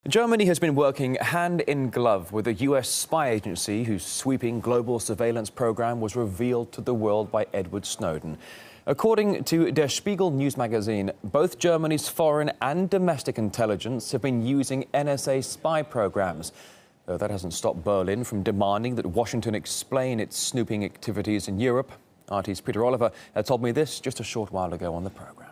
Germany has been working hand in glove with a US spy agency whose sweeping global surveillance program was revealed to the world by Edward Snowden. According to Der Spiegel news magazine, both Germany's foreign and domestic intelligence have been using NSA spy programs. Though that hasn't stopped Berlin from demanding that Washington explain its snooping activities in Europe. RT's Peter Oliver told me this just a short while ago on the programme.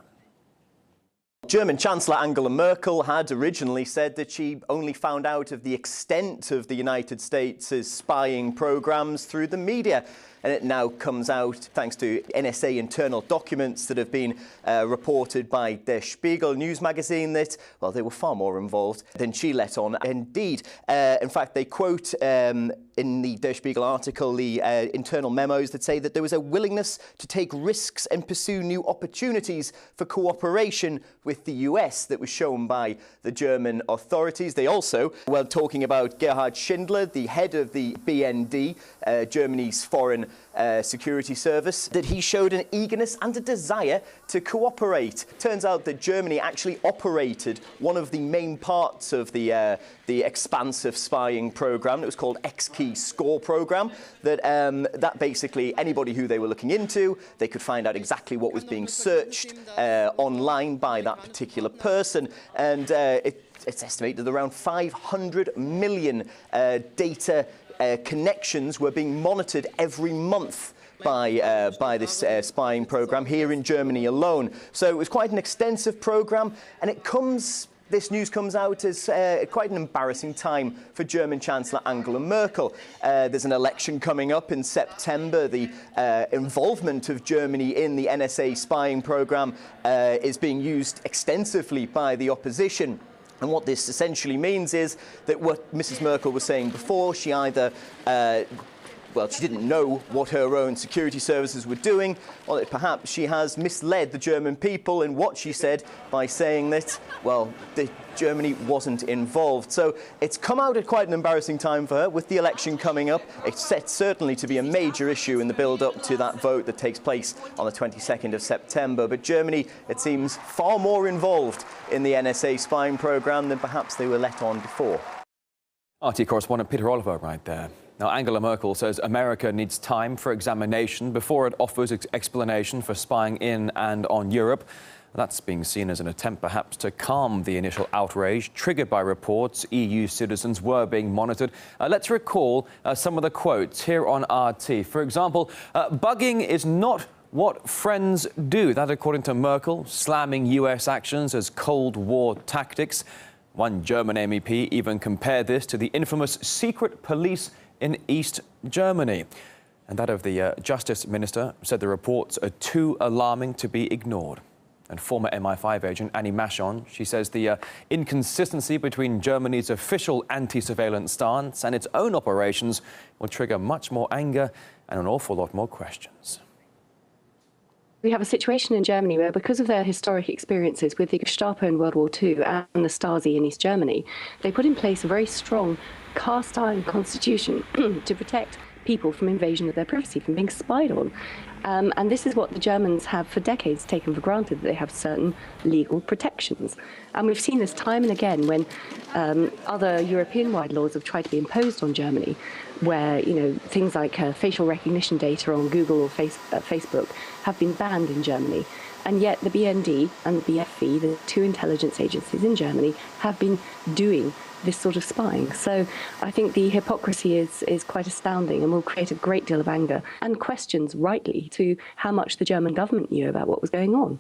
German Chancellor Angela Merkel had originally said that she only found out of the extent of the United States' spying programs through the media. And it now comes out, thanks to NSA internal documents that have been reported by Der Spiegel news magazine, that, well, they were far more involved than she let on. Indeed, in fact, they quote in the Der Spiegel article the internal memos that say that there was a willingness to take risks and pursue new opportunities for cooperation with the US that was shown by the German authorities. They also were talking about Gerhard Schindler, the head of the BND, Germany's foreign security service, that he showed an eagerness and a desire to cooperate. Turns out that Germany actually operated one of the main parts of the expansive spying program. It was called X-Key Score program. That basically anybody who they were looking into, they could find out exactly what was being searched online by that particular person, and it's estimated that around 500 million data connections were being monitored every month by this spying program here in Germany alone. So it was quite an extensive program, and this news comes out as quite an embarrassing time for German Chancellor Angela Merkel. There's an election coming up in September. The involvement of Germany in the NSA spying program is being used extensively by the opposition. And what this essentially means is that what Mrs. Merkel was saying before, she either well, she didn't know what her own security services were doing, or that perhaps she has misled the German people in what she said by saying that, well, Germany wasn't involved. So it's come out at quite an embarrassing time for her with the election coming up. It's set certainly to be a major issue in the build-up to that vote that takes place on the 22nd of September. But Germany, it seems, far more involved in the NSA spying program than perhaps they were let on before. RT correspondent Peter Oliver right there. Now, Angela Merkel says America needs time for examination before it offers its explanation for spying in and on Europe. That's being seen as an attempt, perhaps, to calm the initial outrage triggered by reports EU citizens were being monitored. Let's recall some of the quotes here on RT. For example, bugging is not what friends do. That, according to Merkel, slamming US actions as Cold War tactics. One German MEP even compared this to the infamous secret police in East Germany. And that of the Justice Minister said the reports are too alarming to be ignored. And former MI5 agent Annie Machon, she says the inconsistency between Germany's official anti-surveillance stance and its own operations will trigger much more anger and an awful lot more questions. We have a situation in Germany where, because of their historic experiences with the Gestapo in World War II and the Stasi in East Germany, they put in place a very strong cast-iron constitution to protect people from invasion of their privacy, from being spied on. And this is what the Germans have for decades taken for granted, that they have certain legal protections. And we've seen this time and again when other European-wide laws have tried to be imposed on Germany, where, you know, things like facial recognition data on Google or Facebook have been banned in Germany. And yet the BND and the BFV, the two intelligence agencies in Germany, have been doing this sort of spying. So I think the hypocrisy is quite astounding and will create a great deal of anger and questions, rightly, to how much the German government knew about what was going on.